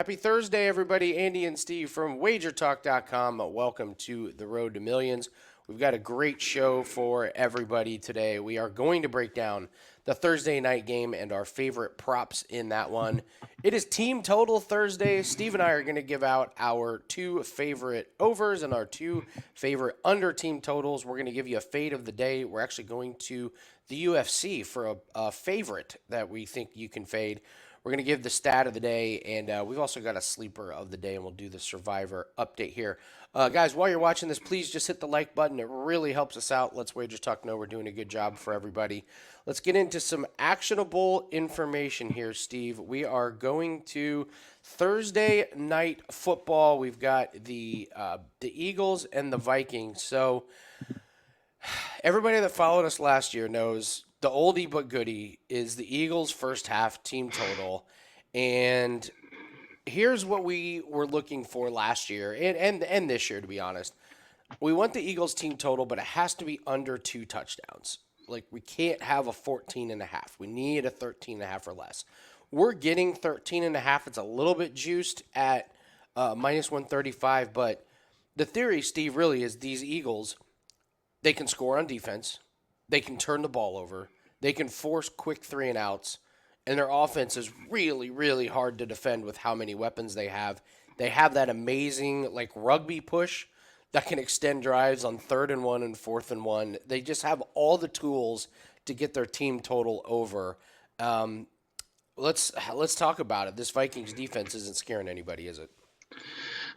Happy Thursday, everybody. Andy and Steve from WagerTalk.com. Welcome to the Road to Millions. We've got a great show for everybody today. We are going to break down the Thursday night game and our favorite props in that one. It is Team Total Thursday. Steve and I are going to give out our two favorite overs and our two favorite under team totals. We're going to give you a fade of the day. We're actually going to the UFC for a favorite that we think you can fade. We're going to give the stat of the day, and we've also got a sleeper of the day, and we'll do the Survivor update here. Guys, while you're watching this, please just hit the like button. It really helps us out. Let's Wager Talk know we're doing a good job for everybody. Let's get into some actionable information here, Steve. We are going to Thursday night football. We've got the Eagles and the Vikings. So everybody that followed us last year knows the oldie but goodie is the Eagles' first half team total. And here's what we were looking for last year and this year, to be honest. We want the Eagles team total, but it has to be under 2 touchdowns. Like, we can't have a 14.5. We need a 13.5 or less. We're getting 13.5. It's a little bit juiced at minus 135, but the theory, Steve, really is these Eagles, they can score on defense. They can turn the ball over. They can force quick 3 and outs. And their offense is really, really hard to defend with how many weapons they have. They have that amazing, like, rugby push that can extend drives on 3rd and 1 and 4th and 1. They just have all the tools to get their team total over. Let's talk about it. This Vikings defense isn't scaring anybody, is it?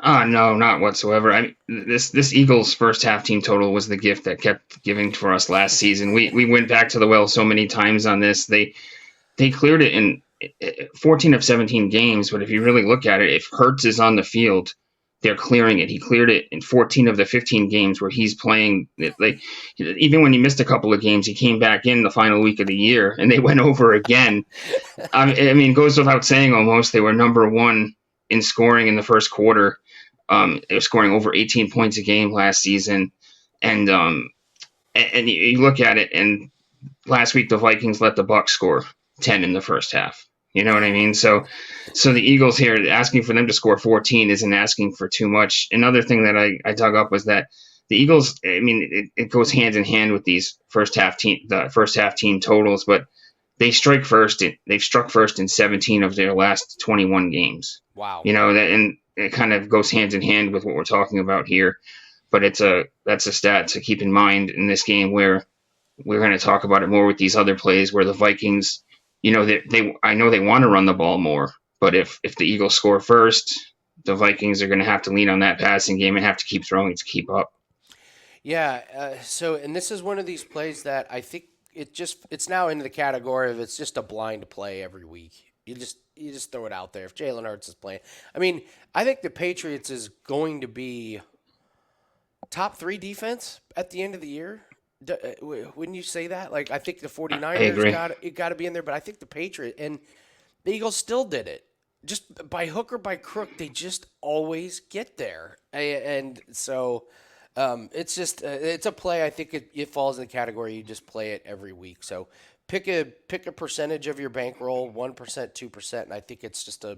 No, not whatsoever. This Eagles first half team total was the gift that kept giving for us last season. We went back to the well so many times on this. They cleared it in 14 of 17 games, but if you really look at it, if Hurts is on the field, they're clearing it. He cleared it in 14 of the 15 games where he's playing. Like, even when he missed a couple of games, he came back in the final week of the year, and they went over again. It goes without saying almost they were number one in scoring in the first quarter. They were scoring over 18 points a game last season, and you look at it, and last week the Vikings let the Bucs score 10 in the first half. You know what I mean? So the Eagles here, asking for them to score 14 isn't asking for too much. Another thing that I dug up was that the Eagles, it goes hand in hand with these the first half team totals, but they've struck first in 17 of their last 21 games. Wow. And it kind of goes hand in hand with what we're talking about here. But that's a stat to keep in mind in this game, where we're going to talk about it more with these other plays where the Vikings, I know they want to run the ball more, but if the Eagles score first, the Vikings are going to have to lean on that passing game and have to keep throwing to keep up. Yeah. And this is one of these plays that I think it's now into the category of it's just a blind play every week. You just throw it out there. If Jalen Hurts is playing, I think the Patriots is going to be top 3 defense at the end of the year. Wouldn't you say that? Like, I think the 49ers got to be in there, but I think the Patriots and the Eagles still did it. Just by hook or by crook, they just always get there. And so it's just it's a play. I think it falls in the category you just play it every week. So pick a percentage of your bankroll, 1%, 2%, and I think it's just a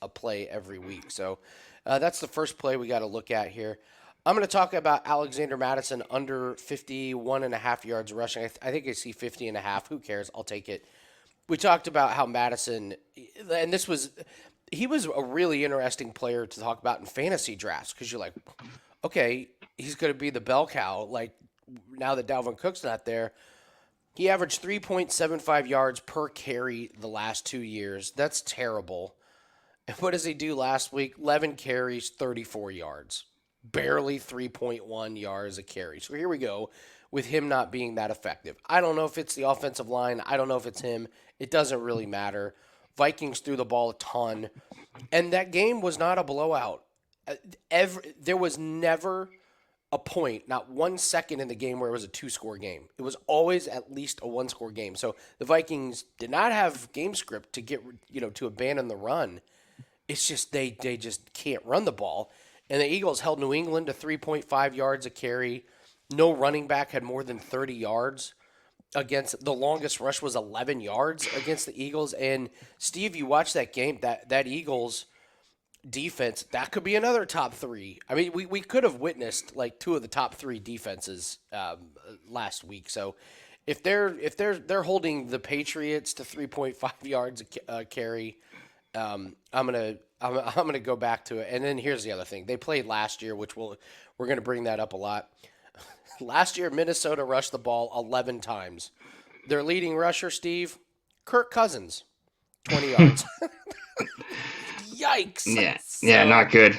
play every week. So that's the first play we got to look at here. I'm going to talk about Alexander Mattison under 51.5 yards rushing. I think I see 50.5. Who cares? I'll take it. We talked about how Mattison, and he was a really interesting player to talk about in fantasy drafts, because you're like, okay, he's going to be the bell cow. Like, now that Dalvin Cook's not there, he averaged 3.75 yards per carry the last 2 years. That's terrible. And what does he do last week? 11 carries, 34 yards. Barely 3.1 yards a carry. So here we go with him not being that effective. I don't know if it's the offensive line. I don't know if it's him. It doesn't really matter. Vikings threw the ball a ton. And that game was not a blowout. There was never a point, not 1 second in the game where it was a 2-score game. It was always at least a 1-score game. So the Vikings did not have game script to get, to abandon the run. It's just they just can't run the ball. And the Eagles held New England to 3.5 yards a carry. No running back had more than 30 yards against. The longest rush was 11 yards against the Eagles. And Steve, you watched that game. That Eagles defense, that could be another top three. I mean, we could have witnessed like two of the top three defenses last week. So if they're holding the Patriots to 3.5 yards a carry, I'm gonna go back to it. And then here's the other thing: they played last year, which we're gonna bring that up a lot. Last year, Minnesota rushed the ball 11 times. Their leading rusher, Steve, Kirk Cousins, 20 yards. Yikes! Yeah, not good.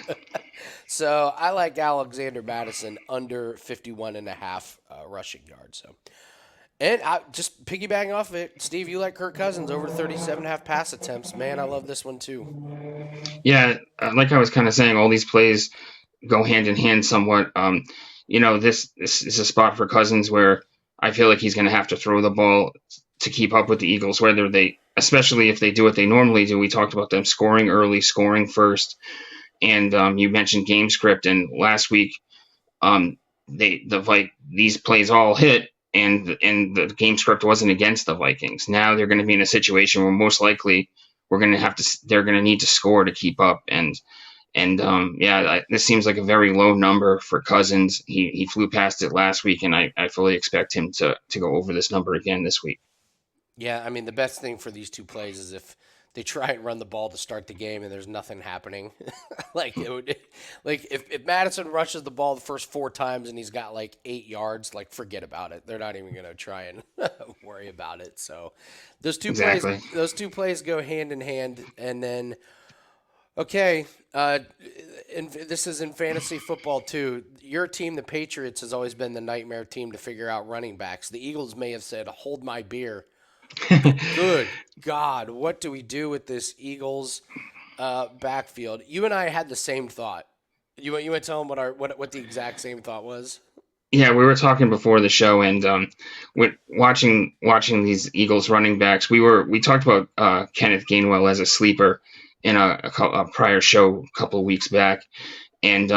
So I like Alexander Madison under 51 and a half rushing yards. So, and just piggybacking off of it, Steve, you like Kirk Cousins over 37 and a half pass attempts. Man, I love this one too. Yeah, like I was kind of saying, all these plays go hand in hand somewhat. This is a spot for Cousins where I feel like he's going to have to throw the ball to keep up with the Eagles, especially if they do what they normally do. We talked about them scoring early, scoring first, and you mentioned game script. And last week, these plays all hit, and the game script wasn't against the Vikings. Now they're going to be in a situation where most likely they're going to need to score to keep up. This seems like a very low number for Cousins. He flew past it last week, and I fully expect him to go over this number again this week. Yeah, I mean the best thing for these two plays is if they try and run the ball to start the game and there's nothing happening. If Madison rushes the ball the first 4 times and he's got like 8 yards, like forget about it. They're not even gonna try and worry about it. So those two plays go hand in hand, and then. Okay, and this is in fantasy football too. Your team, the Patriots, has always been the nightmare team to figure out running backs. The Eagles may have said, "Hold my beer." Good God, what do we do with this Eagles backfield? You and I had the same thought. You want to tell them what the exact same thought was? Yeah, we were talking before the show, and with watching these Eagles running backs, we talked about Kenneth Gainwell as a sleeper in a prior show a couple of weeks back, and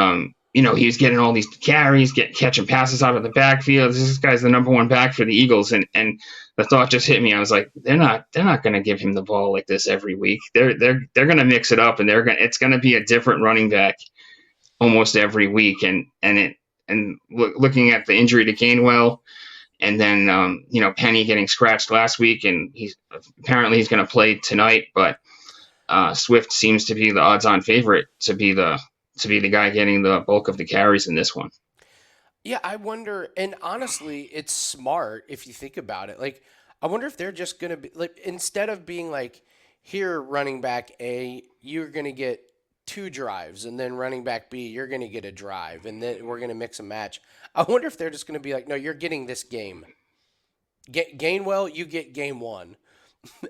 he was getting all these carries, catching passes out of the backfield. This guy's the number one back for the Eagles, and the thought just hit me. I was like, they're not going to give him the ball like this every week. They're going to mix it up, and it's going to be a different running back almost every week. Looking at the injury to Gainwell, and then Penny getting scratched last week, and he's going to play tonight, but. Swift seems to be the odds-on favorite to be the guy getting the bulk of the carries in this one. Yeah, I wonder, and honestly, it's smart if you think about it. Like, I wonder if they're just going to be like, instead of being like, here, running back A, you're going to get 2 drives, and then running back B, you're going to get a drive, and then we're going to mix and match. I wonder if they're just going to be like, no, you're getting this game. Gainwell, you get game 1,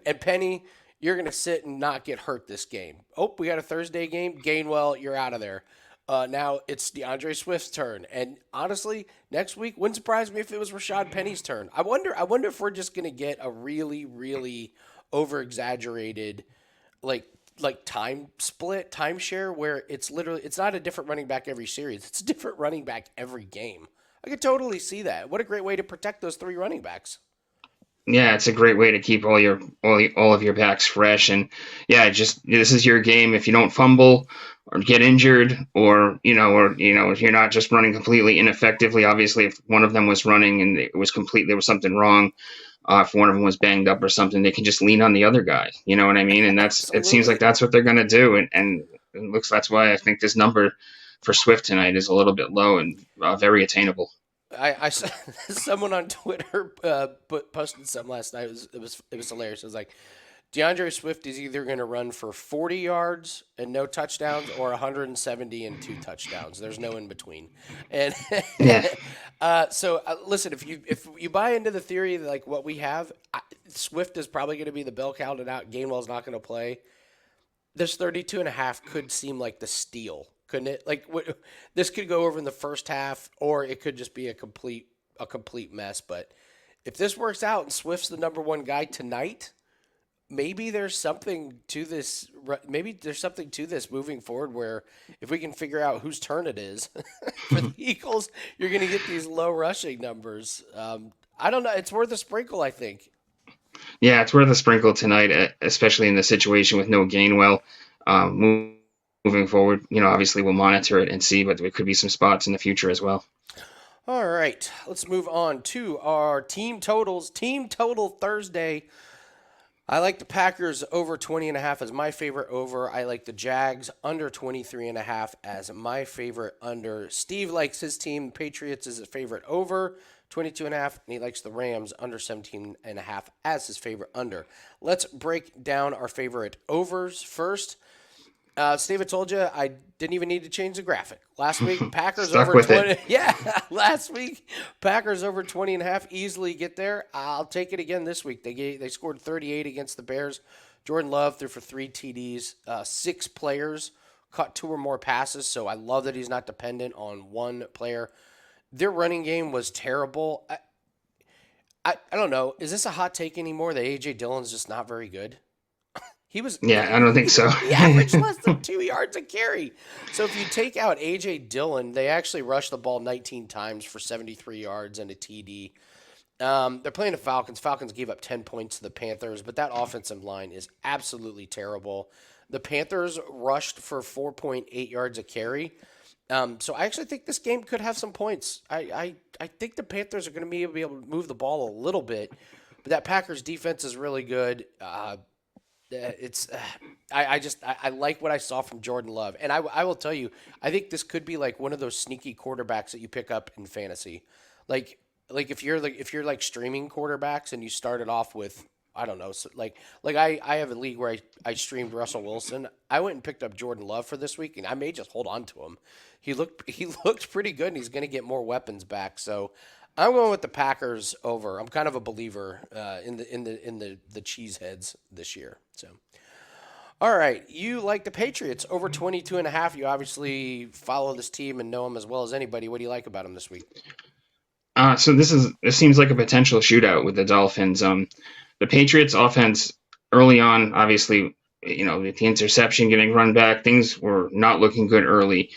and Penny. You're going to sit and not get hurt this game. Oh, we got a Thursday game. Gainwell, you're out of there. Now it's DeAndre Swift's turn. And honestly, next week, wouldn't surprise me if it was Rashad Penny's turn. I wonder if we're just going to get a really, really over-exaggerated like time split, timeshare, where it's not a different running back every series. It's a different running back every game. I could totally see that. What a great way to protect those 3 running backs. Yeah, it's a great way to keep all of your backs fresh, and this is your game. If you don't fumble or get injured, or if you're not just running completely ineffectively. Obviously, if one of them was running and there was something wrong, if one of them was banged up or something, they can just lean on the other guy. You know what I mean? And it seems like that's what they're going to do, and that's why I think this number for Swift tonight is a little bit low and very attainable. I saw someone on Twitter posted something last night. It was hilarious. It was like, DeAndre Swift is either going to run for 40 yards and no touchdowns, or 170 and 2 touchdowns. There's no in between. And listen, if you buy into the theory like what we have, Swift is probably going to be the bell cow out. Gainwell's not going to play. This 32.5 could seem like the steal. Couldn't it? Like, this could go over in the first half, or it could just be a complete mess. But if this works out and Swift's the number 1 guy tonight, maybe there's something to this. Maybe there's something to this moving forward, where if we can figure out whose turn it is for the Eagles, you're going to get these low rushing numbers. I don't know. It's worth a sprinkle, I think. Yeah, it's worth a sprinkle tonight, especially in the situation with no Gainwell. moving forward. Obviously we'll monitor it and see, but there could be some spots in the future as well. All right, let's move on to our team totals. Team total Thursday. I like the Packers over 20.5 as my favorite over. I like the Jags under 23.5 as my favorite under. Steve likes his team, Patriots, as his favorite over 22.5, and he likes the Rams under 17.5 as his favorite under. Let's break down our favorite overs first. Steve, I told you I didn't even need to change the graphic. Last week, Packers Stuck over with 20. it. Yeah, last week, Packers over 20.5 easily get there. I'll take it again this week. They scored 38 against the Bears. Jordan Love threw for 3 TDs. 6 players caught 2 or more passes, so I love that he's not dependent on one player. Their running game was terrible. I don't know. Is this a hot take anymore that A.J. Dillon's just not very good? He was Yeah, I don't think so. he averaged less than 2 yards a carry. So if you take out A.J. Dillon, they actually rushed the ball 19 times for 73 yards and a TD. They're playing the Falcons. Falcons gave up 10 points to the Panthers, but that offensive line is absolutely terrible. The Panthers rushed for 4.8 yards a carry. So I actually think this game could have some points. I think the Panthers are going to be able to move the ball a little bit, but that Packers defense is really good. It's I like what I saw from Jordan Love, and I will tell you, I think this could be like one of those sneaky quarterbacks that you pick up in fantasy, like if you're like streaming quarterbacks and you started off with, I don't know, so I have a league where I streamed Russell Wilson. I went and picked up Jordan Love for this week, and I may just hold on to him. He looked pretty good, and he's going to get more weapons back. So I'm going with the Packers over. I'm kind of a believer in the cheeseheads this year. So, all right, you like the Patriots over 22.5. You obviously follow this team and know them as well as anybody. What do you like about them this week? So this seems like a potential shootout with the Dolphins. The Patriots offense early on, obviously, with the interception getting run back, things were not looking good early,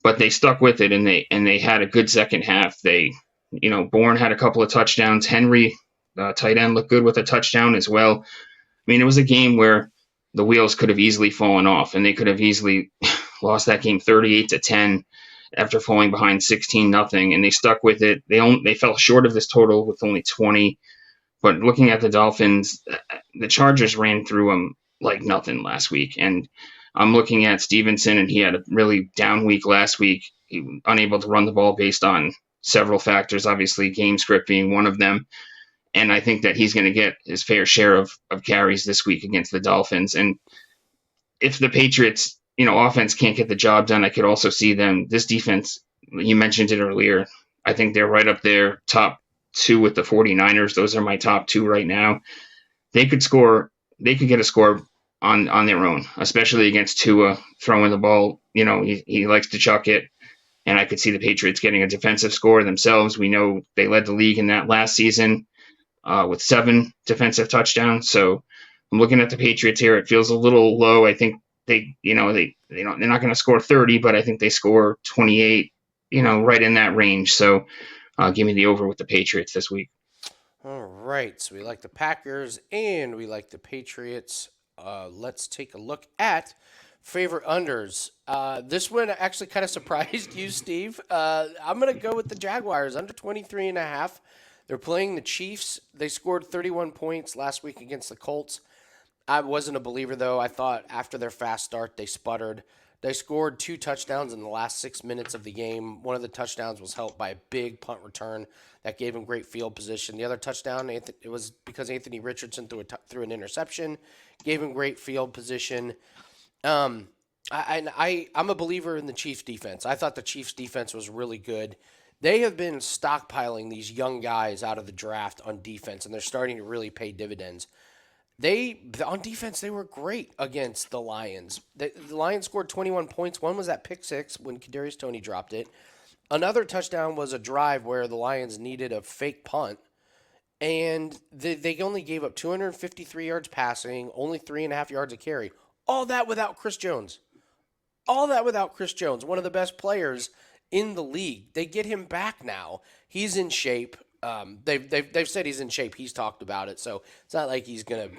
but they stuck with it, and they had a good second half. Bourne had a couple of touchdowns. Henry, tight end, looked good with a touchdown as well. I mean, it was a game where the wheels could have easily fallen off, and they could have easily lost that game 38-10 after falling behind 16-0, and they stuck with it. They fell short of this total with only 20. But looking at the Dolphins, the Chargers ran through them like nothing last week, and I'm looking at Stevenson, and he had a really down week last week. He was unable to run the ball based on several factors, obviously game script being one of them. And I think that he's going to get his fair share of carries this week against the Dolphins. And if the Patriots, offense can't get the job done, I could also see them. This defense, you mentioned it earlier, I think they're right up there, top 2 with the 49ers. Those are my top 2 right now. They could get a score on their own, especially against Tua throwing the ball. He likes to chuck it. And I could see the Patriots getting a defensive score themselves. We know they led the league in that last season with 7 defensive touchdowns. So I'm looking at the Patriots here. It feels a little low. I think they're not going to score 30, but I think they score 28. Right in that range. So give me the over with the Patriots this week. All right, so we like the Packers and we like the Patriots. Let's take a look at favorite unders. This one actually kind of surprised you, Steve. I'm going to go with the Jaguars under 23.5. They're playing the Chiefs. They scored 31 points last week against the Colts. I wasn't a believer, though. I thought after their fast start, they sputtered. They scored 2 touchdowns in the last 6 minutes of the game. One of the touchdowns was helped by a big punt return that gave him great field position. The other touchdown, it was because Anthony Richardson threw an interception, gave him great field position. I'm a believer in the Chiefs defense. I thought the Chiefs defense was really good. They have been stockpiling these young guys out of the draft on defense, and they're starting to really pay dividends. On defense, they were great against the Lions. The Lions scored 21 points. One was that pick six when Kadarius Toney dropped it. Another touchdown was a drive where the Lions needed a fake punt, and they only gave up 253 yards passing, only 3.5 yards a carry. All that without Chris Jones. One of the best players in the league. They get him back now. He's in shape. They've said he's in shape. He's talked about it, so it's not like he's gonna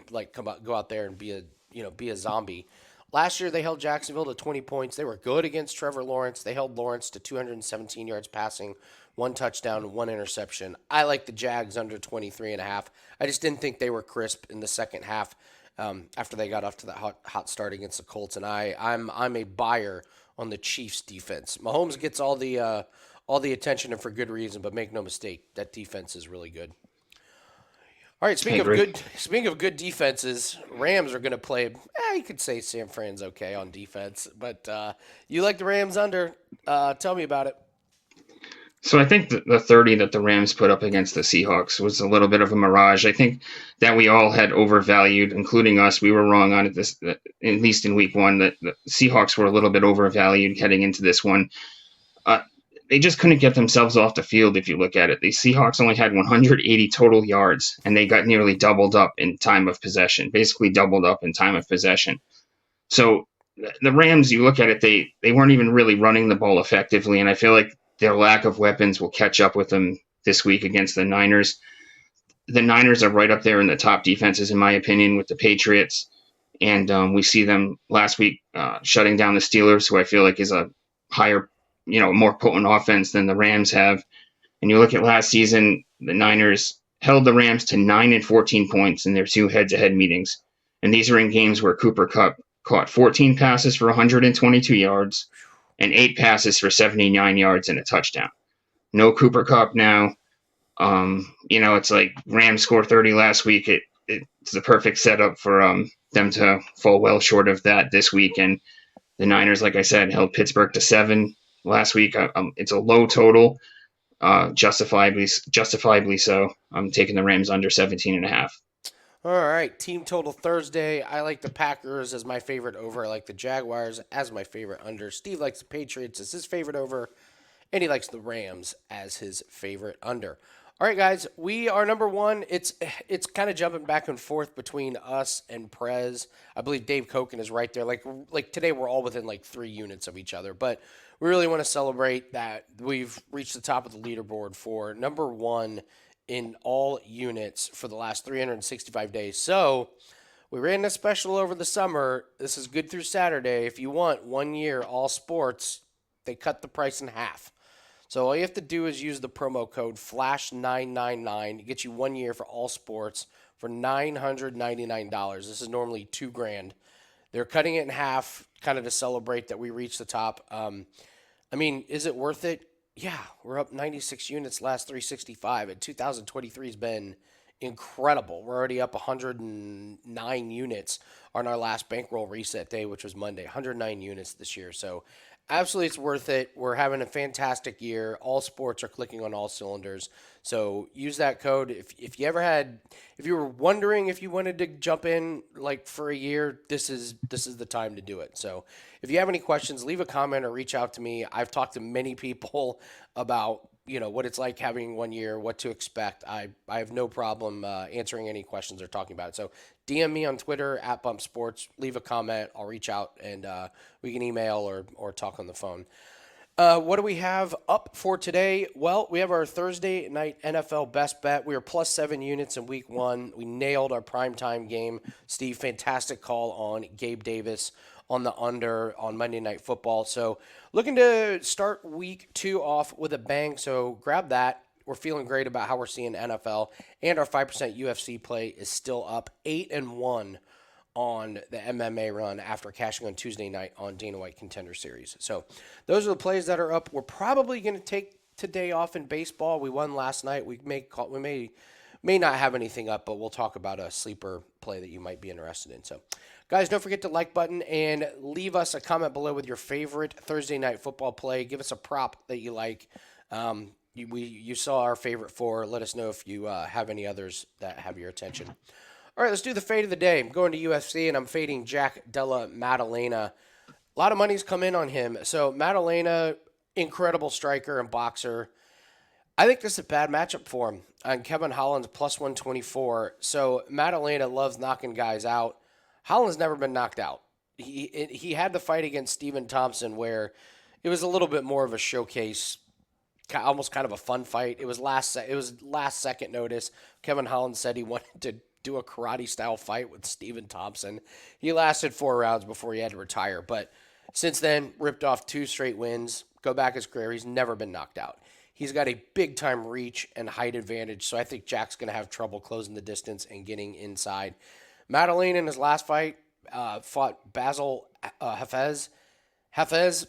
go out there and be a zombie. Last year, they held Jacksonville to 20 points. They were good against Trevor Lawrence. They held Lawrence to 217 yards passing, 1 touchdown, 1 interception. I like the Jags under 23.5. I just didn't think they were crisp in the second half after they got off to that hot start against the Colts. And I'm a buyer on the Chiefs defense. Mahomes gets all the attention and for good reason, but make no mistake, that defense is really good. All right, speaking of good defenses, Rams are going to play. You could say San Fran's okay on defense, but you like the Rams under. Tell me about it. So I think the 30 that the Rams put up against the Seahawks was a little bit of a mirage. I think that we all had overvalued, including us. We were wrong on it, at least in week one, that the Seahawks were a little bit overvalued heading into this one. They just couldn't get themselves off the field if you look at it. The Seahawks only had 180 total yards, and they got nearly doubled up in time of possession, basically doubled up in time of possession. So the Rams, you look at it, they weren't even really running the ball effectively, and I feel like their lack of weapons will catch up with them this week against the Niners. The Niners are right up there in the top defenses, in my opinion, with the Patriots, and we see them last week shutting down the Steelers, who I feel like is a higher more potent offense than the Rams have. And you look at last season, the Niners held the Rams to 9 and 14 points in their 2 head-to-head meetings. And these are in games where Cooper Kupp caught 14 passes for 122 yards and 8 passes for 79 yards and a touchdown. No Cooper Kupp now. It's like Rams scored 30 last week. It's the perfect setup for them to fall well short of that this week. And the Niners, like I said, held Pittsburgh to 7 last week. It's a low total, justifiably so. I'm taking the Rams under 17.5. All right, team total Thursday. I like the Packers as my favorite over. I like the Jaguars as my favorite under. Steve likes the Patriots as his favorite over, and he likes the Rams as his favorite under. All right, guys, we are number one. It's kind of jumping back and forth between us and Prez. I believe Dave Koken is right there. Like today, we're all within like 3 units of each other, but we really want to celebrate that we've reached the top of the leaderboard for number one in all units for the last 365 days. So we ran a special over the summer. This is good through Saturday. If you want 1 year all sports, they cut the price in half. So all you have to do is use the promo code FLASH999 to get you 1 year for all sports for $999. This is normally $2,000. They're cutting it in half, kind of to celebrate that we reached the top. Is it worth it? Yeah, we're up 96 units last 365, and 2023 has been incredible. We're already up 109 units on our last bankroll reset day, which was Monday. 109 units this year, so absolutely it's worth it. We're having a fantastic year. All sports are clicking on all cylinders, so use that code. If you were wondering if you wanted to jump in like for a year, this is the time to do it. So if you have any questions, leave a comment or reach out to me. I've talked to many people about what it's like having 1 year, what to expect. I have no problem answering any questions or talking about it. So DM me on Twitter @BumpSports. Leave a comment. I'll reach out and we can email or talk on the phone. What do we have up for today? Well, we have our Thursday night NFL best bet. We are plus 7 units in week 1. We nailed our primetime game. Steve, fantastic call on Gabe Davis on the under on Monday Night Football. So looking to start week 2 off with a bang. So grab that. We're feeling great about how we're seeing NFL, and our 5% UFC play is still up 8-1 on the MMA run after cashing on Tuesday night on Dana White Contender Series. So those are the plays that are up. We're probably going to take today off in baseball. We won last night. We may not have anything up, but we'll talk about a sleeper play that you might be interested in. So guys, don't forget to like button and leave us a comment below with your favorite Thursday night football play. Give us a prop that you like. You saw our favorite 4. Let us know if you have any others that have your attention. All right, let's do the fade of the day. I'm going to UFC, and I'm fading Jack Della Maddalena. A lot of money's come in on him. So Maddalena, incredible striker and boxer. I think this is a bad matchup for him. And Kevin Holland's plus 124. So Maddalena loves knocking guys out. Holland's never been knocked out. He had the fight against Stephen Thompson where it was a little bit more of a showcase, almost kind of a fun fight. It was last second notice. Kevin Holland said he wanted do a karate style fight with Steven Thompson. He lasted 4 rounds before he had to retire, but since then, ripped off 2 straight wins. Go back his career, he's never been knocked out. He's got a big time reach and height advantage, so I think Jack's going to have trouble closing the distance and getting inside. Madeline in his last fight fought Basil Hafez. Hafez,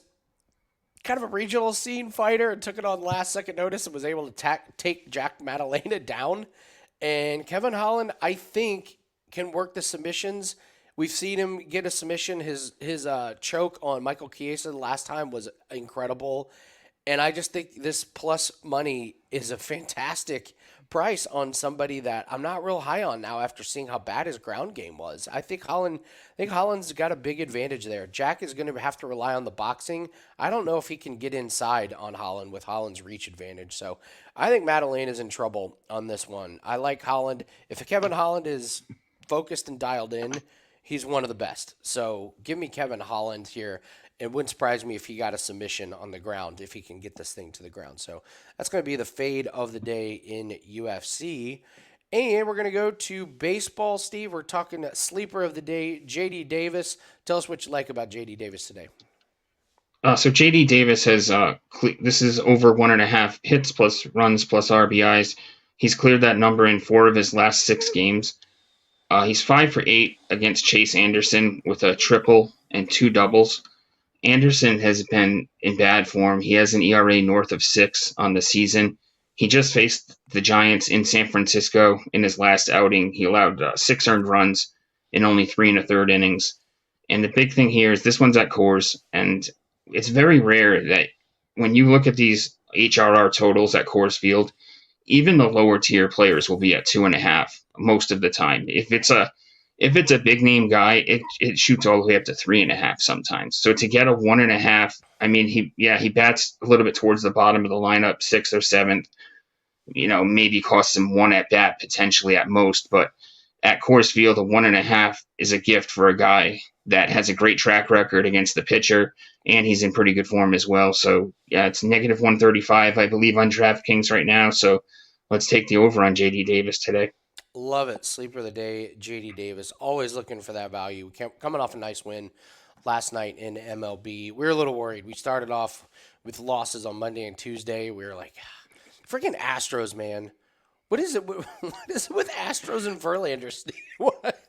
kind of a regional scene fighter, and took it on last second notice and was able to take Jack Maddalena down. And Kevin Holland, I think, can work the submissions. We've seen him get a submission. His choke on Michael Chiesa the last time was incredible. And I just think this plus money is a fantastic price on somebody that I'm not real high on now after seeing how bad his ground game was. I think Holland's got a big advantage there. Jack is going to have to rely on the boxing. I don't know if he can get inside on Holland with Holland's reach advantage. So I think Madeline is in trouble on this one. I like Holland. If Kevin Holland is focused and dialed in, he's one of the best. So give me Kevin Holland here. It wouldn't surprise me if he got a submission on the ground, if he can get this thing to the ground. So that's going to be the fade of the day in UFC. And we're going to go to baseball, Steve. We're talking sleeper of the day, JD Davis. Tell us what you like about JD Davis today. So JD Davis has this is over 1.5 hits plus runs plus RBIs. He's cleared that number in 4 of his last 6 games. He's 5 for 8 against Chase Anderson with a triple and 2 doubles. Anderson has been in bad form. He has an ERA north of 6 on the season. He just faced the Giants in San Francisco in his last outing. He allowed 6 earned runs in only 3 1/3 innings. And the big thing here is this one's at Coors, and it's very rare that when you look at these HRR totals at Coors Field, even the lower tier players will be at 2.5 most of the time. If it's a big name guy, it shoots all the way up to 3.5 sometimes. So to get a 1.5, I mean, he bats a little bit towards the bottom of the lineup, 6th or 7th. Maybe costs him 1 at bat potentially at most. But at Coors Field, a 1.5 is a gift for a guy that has a great track record against the pitcher, and he's in pretty good form as well. So yeah, it's negative 135, I believe, on DraftKings right now. So let's take the over on JD Davis today. Love it. Sleeper of the day, JD Davis. Always looking for that value. Coming off a nice win last night in MLB. We were a little worried. We started off with losses on Monday and Tuesday. We were like, freaking Astros, man. What is it? What is it with Astros and Verlander, Steve? What?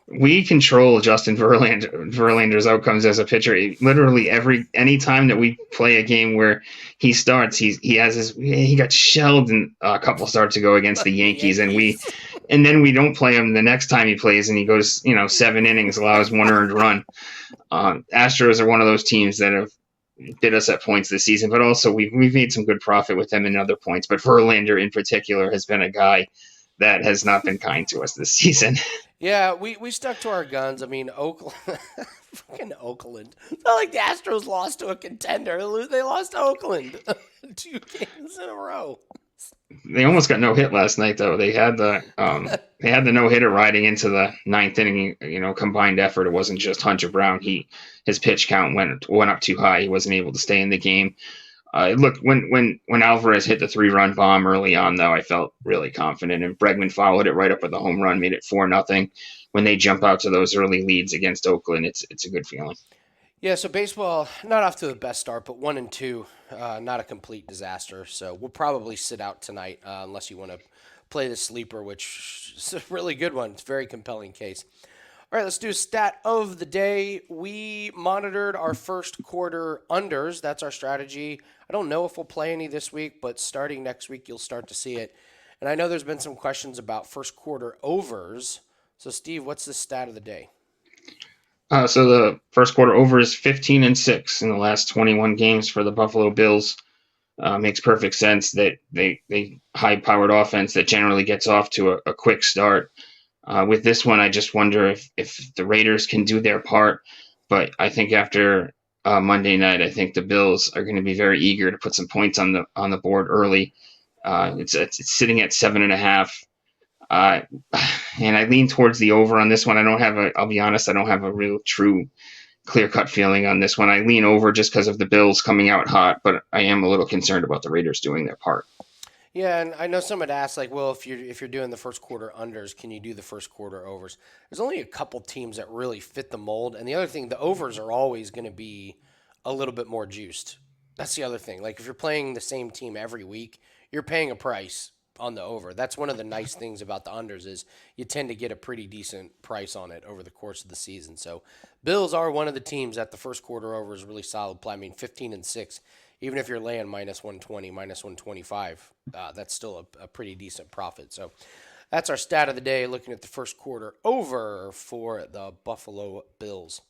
We control Justin Verlander's outcomes as a pitcher. Literally any time that we play a game where he starts, he got shelled in a couple starts ago against the Yankees, and then we don't play him the next time he plays, and he goes 7 innings, allows 1 earned run. Astros are one of those teams that have bid us at points this season, but also we've made some good profit with them in other points. But Verlander in particular has been a guy that has not been kind to us this season. Yeah, we stuck to our guns. I mean, Oakland, fucking Oakland. It's not like the Astros lost to a contender. They lost to Oakland 2 games in a row. They almost got no hit last night, though. They had the no hitter riding into the 9th inning. Combined effort. It wasn't just Hunter Brown. His pitch count went up too high. He wasn't able to stay in the game. Look, when Alvarez hit the 3-run bomb early on, though, I felt really confident, and Bregman followed it right up with a home run, made it 4-0. When they jump out to those early leads against Oakland, it's a good feeling. Yeah, so baseball not off to the best start, but 1-2, not a complete disaster. So we'll probably sit out tonight unless you want to play the sleeper, which is a really good one. It's a very compelling case. All right, let's do a stat of the day. We monitored our first quarter unders. That's our strategy. I don't know if we'll play any this week, but starting next week, you'll start to see it. And I know there's been some questions about first quarter overs. So, Steve, what's the stat of the day? So the first quarter over is 15-6 in the last 21 games for the Buffalo Bills. Makes perfect sense that they high-powered offense that generally gets off to a quick start. With this one, I just wonder if the Raiders can do their part. But I think after Monday night, I think the Bills are going to be very eager to put some points on the board early. It's sitting at 7.5. And I lean towards the over on this one. I'll be honest, I don't have a real true clear-cut feeling on this one. I lean over just because of the Bills coming out hot, but I am a little concerned about the Raiders doing their part. Yeah, and I know someone had asked like, well, if you're doing the first quarter unders, can you do the first quarter overs? There's only a couple teams that really fit the mold, and the other thing, the overs are always going to be a little bit more juiced. That's the other thing. Like if you're playing the same team every week, you're paying a price on the over. That's one of the nice things about the unders is you tend to get a pretty decent price on it over the course of the season. So Bills are one of the teams that the first quarter over is really solid play. I mean, 15-6, even if you're laying minus 120, minus 125, that's still a pretty decent profit. So that's our stat of the day, looking at the first quarter over for the Buffalo Bills.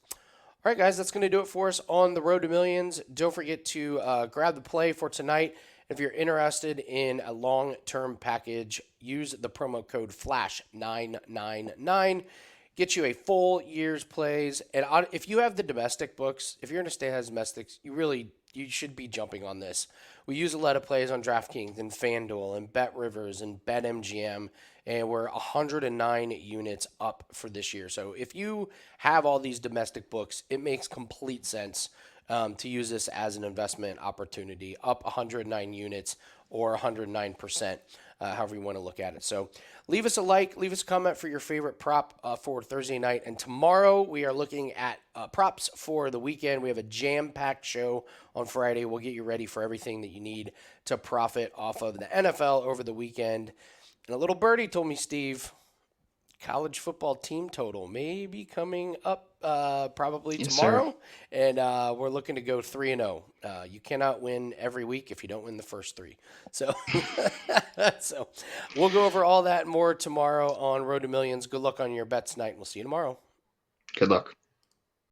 All right, guys, that's going to do it for us on the Road to Millions. Don't forget to grab the play for tonight. If you're interested in a long-term package, use the promo code FLASH999. Get you a full year's plays. And if you have the domestic books, if you're in a state that has domestics, you should be jumping on this. We use a lot of plays on DraftKings and FanDuel and BetRivers and BetMGM, and we're 109 units up for this year. So if you have all these domestic books, it makes complete sense to use this as an investment opportunity, up 109 units or 109%, however you want to look at it. So leave us a like, leave us a comment for your favorite prop for Thursday night. And tomorrow we are looking at props for the weekend. We have a jam-packed show on Friday. We'll get you ready for everything that you need to profit off of the NFL over the weekend. And a little birdie told me, Steve, college football team total may be coming up probably Yes, tomorrow, sir. and we're looking to go 3-0. You cannot win every week if you don't win the first three. So, so we'll go over all that and more tomorrow on Road to Millions. Good luck on your bets tonight, and we'll see you tomorrow. Good luck.